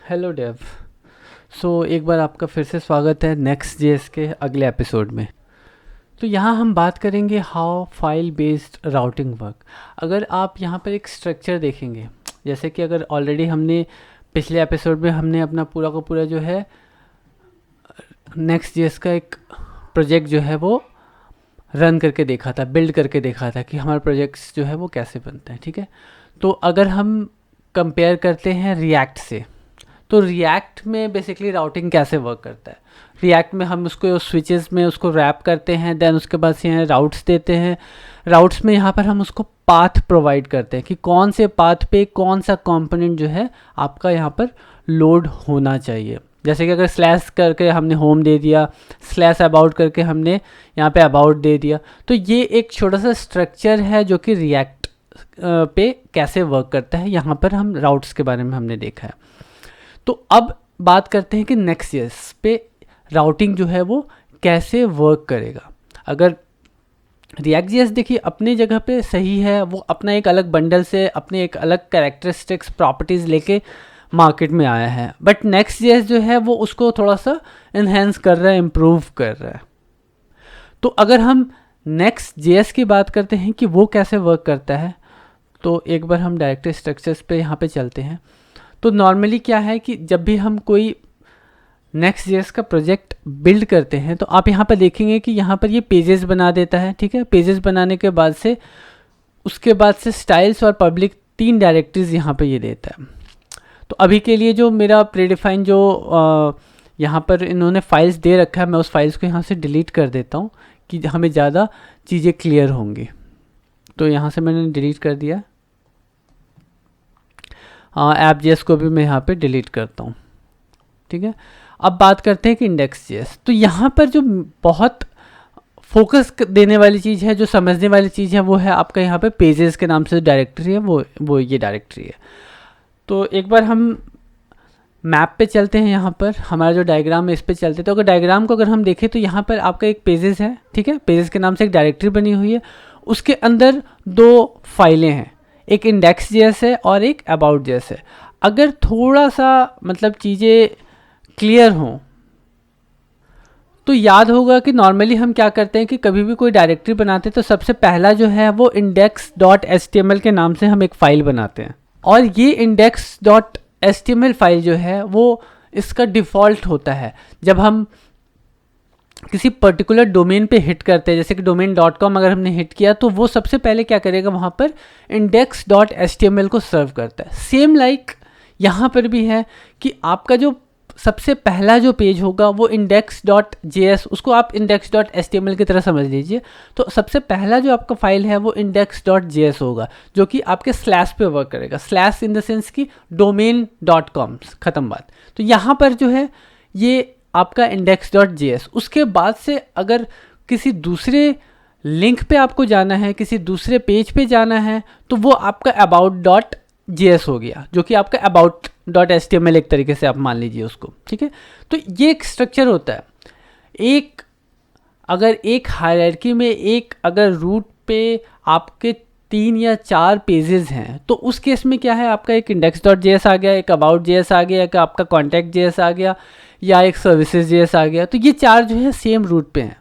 Hello Dave. एक बार आपका फिर से स्वागत है नेक्स्ट जेएस के अगले एपिसोड में। तो यहाँ हम बात करेंगे how file based routing work. अगर आप यहाँ पर एक स्ट्रक्चर देखेंगे, जैसे कि अगर ऑलरेडी हमने पिछले एपिसोड में हमने अपना पूरा का पूरा जो है नेक्स्ट जेएस का एक प्रोजेक्ट जो है वो रन करके देखा था, बिल्ड करके देखा था कि हमारे प्रोजेक्ट्स जो है वो कैसे बनते हैं। ठीक है, तो अगर हम कंपेयर करते हैं रिएक्ट से, तो रिएक्ट में बेसिकली राउटिंग कैसे वर्क करता है। रिएक्ट में हम उसको स्विचेस में उसको रैप करते हैं, देन उसके बाद से यहाँ राउट्स देते हैं। राउट्स में यहाँ पर हम उसको पाथ प्रोवाइड करते हैं कि कौन से पाथ पे कौन सा कंपोनेंट जो है आपका यहाँ पर लोड होना चाहिए। जैसे कि अगर स्लैश करके हमने होम दे दिया, स्लैश अबाउट करके हमने यहाँ पे अबाउट दे दिया, तो ये एक छोटा सा स्ट्रक्चर है जो कि रिएक्ट पे कैसे वर्क करता है। यहाँ पर हम राउट्स के बारे में हमने देखा है। तो अब बात करते हैं कि नेक्स्ट जेएस पे राउटिंग जो है वो कैसे वर्क करेगा। अगर रिएक्ट जेएस देखिए अपनी जगह पे सही है, वो अपना एक अलग बंडल से अपने एक अलग कैरेक्टरिस्टिक्स प्रॉपर्टीज़ लेके मार्केट में आया है, बट नेक्स्ट जेएस जो है वो उसको थोड़ा सा इन्हेंस कर रहा है, इम्प्रूव कर रहा है। तो अगर हम नेक्स्ट जेएस की बात करते हैं कि वो कैसे वर्क करता है, तो एक बार हम डायरेक्टरी स्ट्रक्चर्स पे यहाँ पे चलते हैं। तो नॉर्मली क्या है कि जब भी हम कोई नेक्स्ट जेएस का प्रोजेक्ट बिल्ड करते हैं तो आप यहाँ पर देखेंगे कि यहाँ पर ये पेजेस बना देता है। ठीक है, पेजेस बनाने के बाद से उसके बाद से स्टाइल्स और पब्लिक 3 डायरेक्टरीज यहाँ पे ये देता है। तो अभी के लिए जो मेरा प्रीडिफाइन जो यहाँ पर इन्होंने फाइल्स दे रखा है, मैं उस फाइल्स को यहाँ से डिलीट कर देता हूँ कि हमें ज़्यादा चीज़ें क्लियर होंगी। तो यहाँ से मैंने डिलीट कर दिया। ऐप जेएस को भी मैं यहाँ पे डिलीट करता हूँ। ठीक है, अब बात करते हैं कि इंडेक्स जेएस। तो यहाँ पर जो बहुत फोकस देने वाली चीज़ है, जो समझने वाली चीज़ है, वो है आपका यहाँ पे पेजेस के नाम से डायरेक्टरी है, वो ये डायरेक्टरी है। तो एक बार हम मैप पे चलते हैं, यहाँ पर हमारा जो डायग्राम है इस पे चलते हैं। तो अगर डायग्राम को अगर हम देखें तो यहाँ पर आपका एक पेजेस है। ठीक है, पेजेस के नाम से एक डायरेक्टरी बनी हुई है, उसके अंदर 2 फाइलें हैं, एक इंडेक्स जेएस है और एक अबाउट जेएस है। अगर थोड़ा सा मतलब चीज़ें क्लियर हों तो याद होगा कि नॉर्मली हम क्या करते हैं कि कभी भी कोई डायरेक्टरी बनाते हैं तो सबसे पहला जो है वो index.html के नाम से हम एक फ़ाइल बनाते हैं, और ये index.html फाइल जो है वो इसका डिफ़ॉल्ट होता है जब हम किसी पर्टिकुलर डोमेन पे हिट करते हैं। जैसे कि domain.com अगर हमने हिट किया तो वो सबसे पहले क्या करेगा, वहाँ पर index.html को सर्व करता है। सेम लाइक यहाँ पर भी है कि आपका जो सबसे पहला जो पेज होगा वो index.js, उसको आप index.html की तरह समझ लीजिए। तो सबसे पहला जो आपका फाइल है वो index.js होगा, जो कि आपके स्लैश पे वर्क करेगा। स्लैश इन द सेंस कि domain.com, ख़त्म बात। तो यहाँ पर जो है ये आपका index.js। उसके बाद से अगर किसी दूसरे लिंक पे आपको जाना है, किसी दूसरे पेज पे जाना है, तो वो आपका about.js हो गया, जो कि आपका about.html एक तरीके से आप मान लीजिए उसको। ठीक है, तो ये एक स्ट्रक्चर होता है। अगर एक हायरार्की में अगर रूट पे आपके 3 या 4 पेजेस हैं तो उस केस में क्या है, आपका एक index.js आ गया, एक about.js आ गया, एक आपका contact.js आ गया, या एक services.js आ गया। तो ये 4 जो है सेम रूट पे हैं।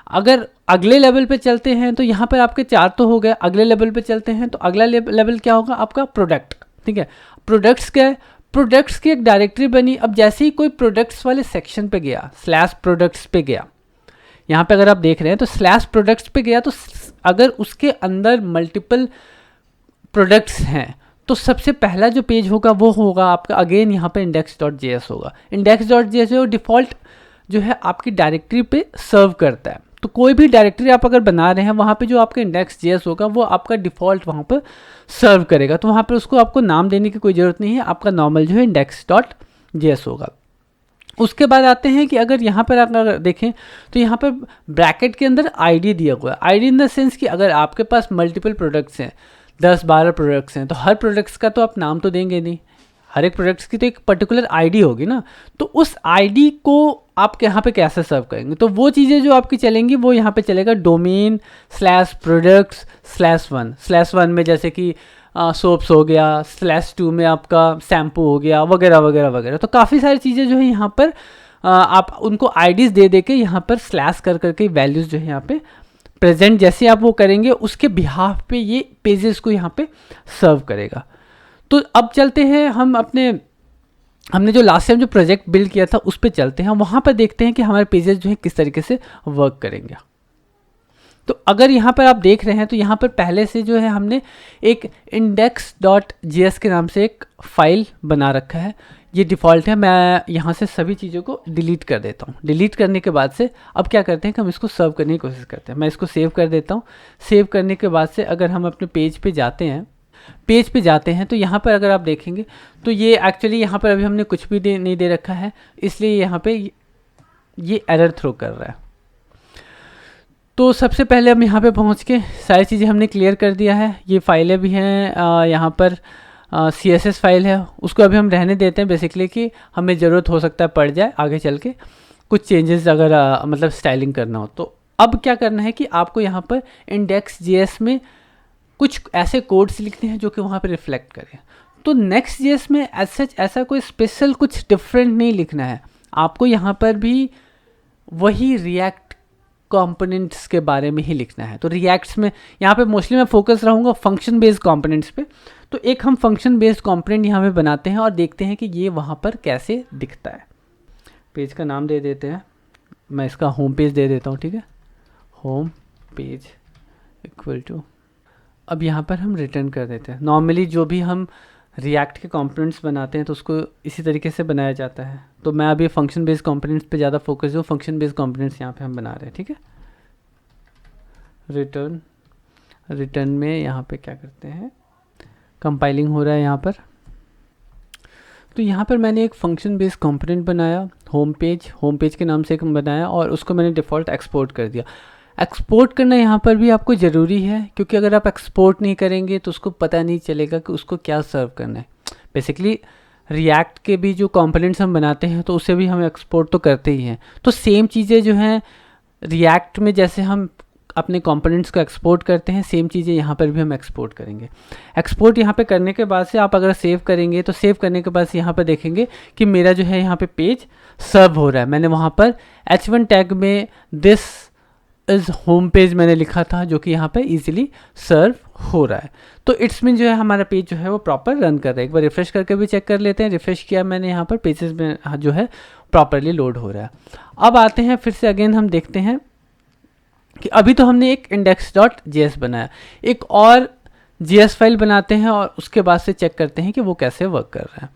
अगर अगले लेवल पे चलते हैं तो यहाँ पर आपके 4 तो हो गए। अगले लेवल पे चलते हैं तो अगला लेवल क्या होगा, आपका प्रोडक्ट। ठीक है, प्रोडक्ट्स क्या है, प्रोडक्ट्स की एक डायरेक्टरी बनी। अब जैसे ही कोई प्रोडक्ट्स वाले सेक्शन पे गया, स्लैश प्रोडक्ट्स पे गया, यहाँ पे अगर आप देख रहे हैं तो स्लैश प्रोडक्ट्स पे गया, तो अगर उसके अंदर मल्टीपल प्रोडक्ट्स हैं तो सबसे पहला जो पेज होगा वो होगा आपका अगेन यहाँ पे index.js होगा। index.js जो डिफ़ॉल्ट जो है आपकी डायरेक्टरी पे सर्व करता है। तो कोई भी डायरेक्टरी आप अगर बना रहे हैं, वहाँ पे जो आपका index.js होगा वो आपका डिफ़ॉल्ट वहाँ पर सर्व करेगा। तो वहाँ पर उसको आपको नाम देने की कोई ज़रूरत नहीं है, आपका नॉर्मल जो है index.js होगा। उसके बाद आते हैं कि अगर यहाँ पर आप अगर देखें तो यहाँ पर ब्रैकेट के अंदर आईडी दिया हुआ है। आईडी इन द सेंस कि अगर आपके पास मल्टीपल प्रोडक्ट्स हैं, 10-12 प्रोडक्ट्स हैं, तो हर प्रोडक्ट्स का तो आप नाम तो देंगे नहीं, हर एक प्रोडक्ट्स की तो एक पर्टिकुलर आईडी होगी ना। तो उस आईडी को आप यहाँ पे कैसे सर्व करेंगे, तो वो चीज़ें जो आपकी चलेंगी वो यहाँ पे चलेगा domain/products/1 में, जैसे कि सोप्स हो गया, /2 में आपका शैम्पू हो गया, वगैरह वगैरह वगैरह। तो काफ़ी सारी चीज़ें जो है यहाँ पर आप उनको आईडीज़ दे दे के यहाँ पर स्लैश कर करके वैल्यूज़ जो है यहाँ पे प्रेजेंट जैसे आप वो करेंगे उसके बिहाफ पे ये पेजेस को यहाँ पे सर्व करेगा। तो अब चलते हैं हमने जो लास्ट टाइम जो प्रोजेक्ट बिल्ड किया था उस पर चलते हैं, वहाँ पर देखते हैं कि हमारे पेजेस जो है किस तरीके से वर्क करेंगे। तो अगर यहाँ पर आप देख रहे हैं तो यहाँ पर पहले से जो है हमने एक index.js के नाम से एक फ़ाइल बना रखा है, ये डिफ़ॉल्ट है। मैं यहाँ से सभी चीज़ों को डिलीट कर देता हूँ। डिलीट करने के बाद से अब क्या करते हैं कि हम इसको सर्व करने की कोशिश करते हैं। मैं इसको सेव कर देता हूँ। सेव करने के बाद से अगर हम अपने पेज पे जाते हैं तो यहाँ पर अगर आप देखेंगे तो ये एक्चुअली यहाँ पर अभी हमने कुछ भी नहीं दे रखा है, इसलिए यहाँ पे ये एरर थ्रो कर रहा है। तो सबसे पहले हम यहाँ पे पहुँच के सारी चीज़ें हमने क्लियर कर दिया है। ये फाइलें भी हैं, यहाँ पर CSS फाइल है, उसको अभी हम रहने देते हैं बेसिकली कि हमें ज़रूरत हो सकता है पड़ जाए आगे चल के कुछ चेंजेस अगर मतलब स्टाइलिंग करना हो। तो अब क्या करना है कि आपको यहाँ पर index.js में कुछ ऐसे कोड्स लिखने हैं जो कि वहाँ पे रिफ्लेक्ट करें। तो Next.js में एज सच ऐसा कोई स्पेशल कुछ डिफरेंट नहीं लिखना है, आपको यहाँ पर भी वही रिएक्ट कंपोनेंट्स के बारे में ही लिखना है। तो रिएक्ट्स में यहाँ पे मोस्टली मैं फोकस रहूँगा फंक्शन बेस्ड कंपोनेंट्स पे। तो एक हम फंक्शन बेस्ड कंपोनेंट यहाँ पे बनाते हैं और देखते हैं कि ये वहाँ पर कैसे दिखता है। पेज का नाम दे देते हैं, मैं इसका होम पेज दे देता हूँ, ठीक है, होम पेज इक्वल टू, अब यहाँ पर हम रिटर्न कर देते हैं। नॉर्मली जो भी हम रिएक्ट के कंपोनेंट्स बनाते हैं तो उसको इसी तरीके से बनाया जाता है। तो मैं अभी फंक्शन बेस्ड कंपोनेंट्स पे ज़्यादा फोकस हूँ, फंक्शन बेस्ड कंपोनेंट्स यहाँ पे हम बना रहे हैं, ठीक है। रिटर्न में यहाँ पे क्या करते हैं, कंपाइलिंग हो रहा है यहाँ पर। तो यहाँ पर मैंने एक फंक्शन बेस्ड कंपोनेंट बनाया, होम पेज के नाम से एक बनाया और उसको मैंने डिफ़ॉल्ट एक्सपोर्ट कर दिया। एक्सपोर्ट करना यहाँ पर भी आपको ज़रूरी है, क्योंकि अगर आप एक्सपोर्ट नहीं करेंगे तो उसको पता नहीं चलेगा कि उसको क्या सर्व करना है। बेसिकली रिएक्ट के भी जो कंपोनेंट्स हम बनाते हैं तो उसे भी हम एक्सपोर्ट तो करते ही हैं। तो सेम चीज़ें जो हैं रिएक्ट में जैसे हम अपने कंपोनेंट्स को एक्सपोर्ट करते हैं, सेम चीज़ें यहाँ पर भी हम एक्सपोर्ट करेंगे। एक्सपोर्ट यहाँ पे करने के बाद से आप अगर सेव करेंगे तो सेव करने के बाद से यहाँ पर देखेंगे कि मेरा जो है यहाँ पे पेज सर्व हो रहा है। मैंने वहाँ पर h1 टैग में दिस इज़ होम पेज मैंने लिखा था, जो कि यहाँ पे इजीली सर्व हो रहा है। तो इट्स मीन जो है हमारा पेज जो है वो प्रॉपर रन कर रहा है। एक बार रिफ्रेश करके भी चेक कर लेते हैं। रिफ्रेश किया मैंने, यहाँ पर पेजेस में जो है प्रॉपरली लोड हो रहा है। अब आते हैं फिर से अगेन हम देखते हैं कि अभी तो हमने एक index.js बनाया, एक और JS फाइल बनाते हैं और उसके बाद से चेक करते हैं कि वो कैसे वर्क कर रहा है।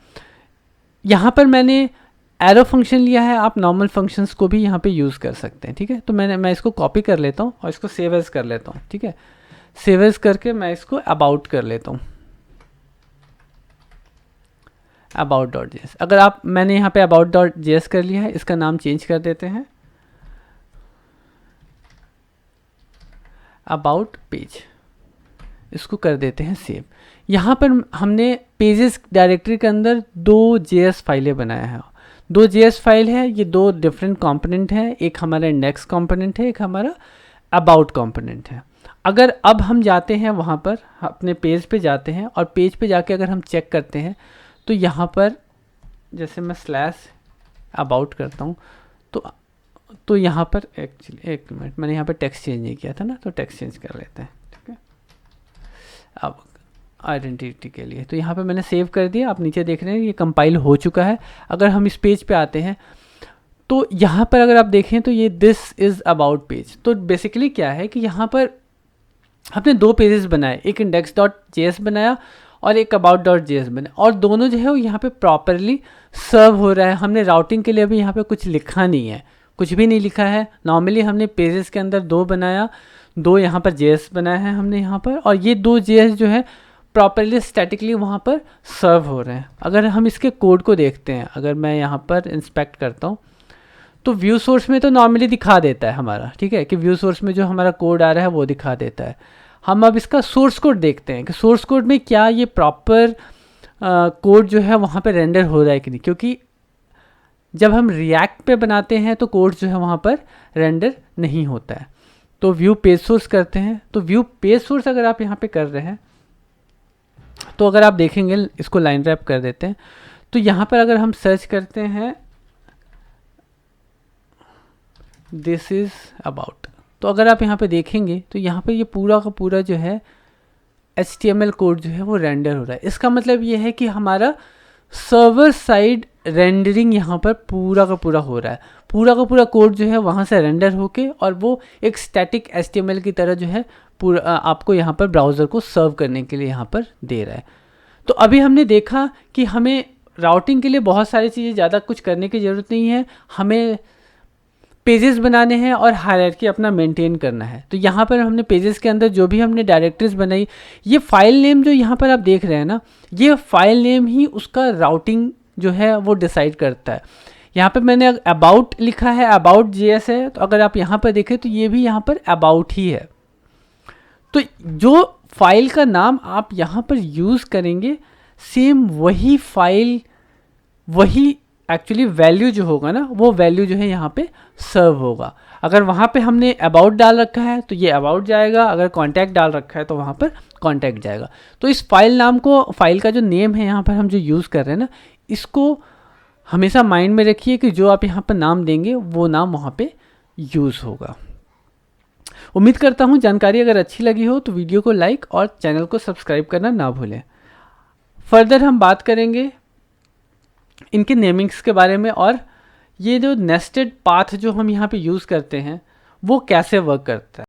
यहाँ पर मैंने एरो फंक्शन लिया है, आप नॉर्मल फंक्शंस को भी यहाँ पे यूज़ कर सकते हैं, ठीक है। तो मैं इसको कॉपी कर लेता हूँ और इसको सेव एज कर लेता हूँ, ठीक है। सेव एज करके मैं इसको अबाउट कर लेता हूँ, about.js। अगर आप मैंने यहाँ पे about.js कर लिया है, इसका नाम चेंज कर देते हैं अबाउट पेज, इसको कर देते हैं सेव। यहाँ पर हमने पेजेस डायरेक्टरी के अंदर 2 JS फाइलें बनाया है। 2 JS फाइल है, ये 2 डिफरेंट कंपोनेंट है, एक हमारा इंडेक्स कंपोनेंट है, एक हमारा अबाउट कंपोनेंट है। अगर अब हम जाते हैं वहाँ पर अपने पेज पे जाते हैं और पेज पे जाके अगर हम चेक करते हैं तो यहाँ पर जैसे मैं /अबाउट करता हूँ तो यहाँ पर एक्चुअली एक मिनट, मैंने यहाँ पर टेक्स्ट चेंज नहीं किया था ना, तो टेक्स्ट चेंज कर लेते हैं, ठीक है। अब आइडेंटिटी के लिए तो यहाँ पे मैंने सेव कर दिया, आप नीचे देख रहे हैं ये कंपाइल हो चुका है। अगर हम इस पेज पे आते हैं तो यहाँ पर अगर आप देखें तो ये दिस इज़ अबाउट पेज। तो बेसिकली क्या है कि यहाँ पर हमने 2 पेजेस बनाए, एक index.js बनाया और एक about.js बनाया, और दोनों जो है वो यहाँ पे प्रॉपरली सर्व हो रहा है। हमने राउटिंग के लिए अभी यहाँ पे कुछ लिखा नहीं है, कुछ भी नहीं लिखा है। नॉर्मली हमने पेजेस के अंदर 2 बनाया, 2 यहाँ पर JS बनाया है हमने यहाँ पर, और ये 2 JS जो है प्रॉपरली स्टैटिकली वहाँ पर सर्व हो रहे हैं। अगर हम इसके कोड को देखते हैं, अगर मैं यहाँ पर इंस्पेक्ट करता हूँ तो व्यू सोर्स में तो नॉर्मली दिखा देता है हमारा, ठीक है, कि व्यू सोर्स में जो हमारा कोड आ रहा है वो दिखा देता है। हम अब इसका सोर्स कोड देखते हैं कि सोर्स कोड में क्या ये प्रॉपर कोड जो है वहाँ पे रेंडर हो रहा है कि नहीं, क्योंकि जब हम रिएक्ट पे बनाते हैं तो कोड जो है वहाँ पर रेंडर नहीं होता है। तो व्यू पेज सोर्स करते हैं, तो व्यू पेज सोर्स अगर आप यहाँ पे कर रहे हैं तो अगर आप देखेंगे, इसको लाइन रैप कर देते हैं, तो यहाँ पर अगर हम सर्च करते हैं दिस इज़ अबाउट, तो अगर आप यहाँ पे देखेंगे तो यहाँ पे ये पूरा का पूरा जो है HTML कोड जो है वो रेंडर हो रहा है। इसका मतलब ये है कि हमारा सर्वर साइड रेंडरिंग यहाँ पर पूरा का पूरा हो रहा है। पूरा का पूरा कोड जो है वहाँ से रेंडर होके और वो एक स्टैटिक HTML की तरह जो है पूरा आपको यहाँ पर ब्राउज़र को सर्व करने के लिए यहाँ पर दे रहा है। तो अभी हमने देखा कि हमें राउटिंग के लिए बहुत सारी चीज़ें ज़्यादा कुछ करने की ज़रूरत नहीं है, हमें पेजेस बनाने हैं और हायरार्की अपना मेंटेन करना है। तो यहाँ पर हमने पेजेस के अंदर जो भी हमने डायरेक्टरीज बनाई, ये फाइल नेम जो यहाँ पर आप देख रहे हैं ना, ये फाइल नेम ही उसका राउटिंग जो है वो डिसाइड करता है। यहाँ पर मैंने अबाउट लिखा है, अबाउट JS है, तो अगर आप यहाँ पर देखें तो ये भी यहाँ पर अबाउट ही है। तो जो फाइल का नाम आप यहाँ पर यूज़ करेंगे, सेम वही फाइल, वही एक्चुअली वैल्यू जो होगा ना, वो वैल्यू जो है यहाँ पे सर्व होगा। अगर वहाँ पे हमने अबाउट डाल रखा है तो ये अबाउट जाएगा, अगर कॉन्टैक्ट डाल रखा है तो वहाँ पर कॉन्टैक्ट जाएगा। तो इस फाइल नाम को, फाइल का जो नेम है यहाँ पर हम जो यूज़ कर रहे हैं ना, इसको हमेशा माइंड में रखिए कि जो आप यहाँ पर नाम देंगे वो नाम वहाँ पे यूज़ होगा। उम्मीद करता हूँ जानकारी अगर अच्छी लगी हो तो वीडियो को लाइक और चैनल को सब्सक्राइब करना ना भूलें। फर्दर हम बात करेंगे इनके नेमिंग्स के बारे में, और ये जो नेस्टेड पाथ जो हम यहाँ पे यूज़ करते हैं वो कैसे वर्क करता है।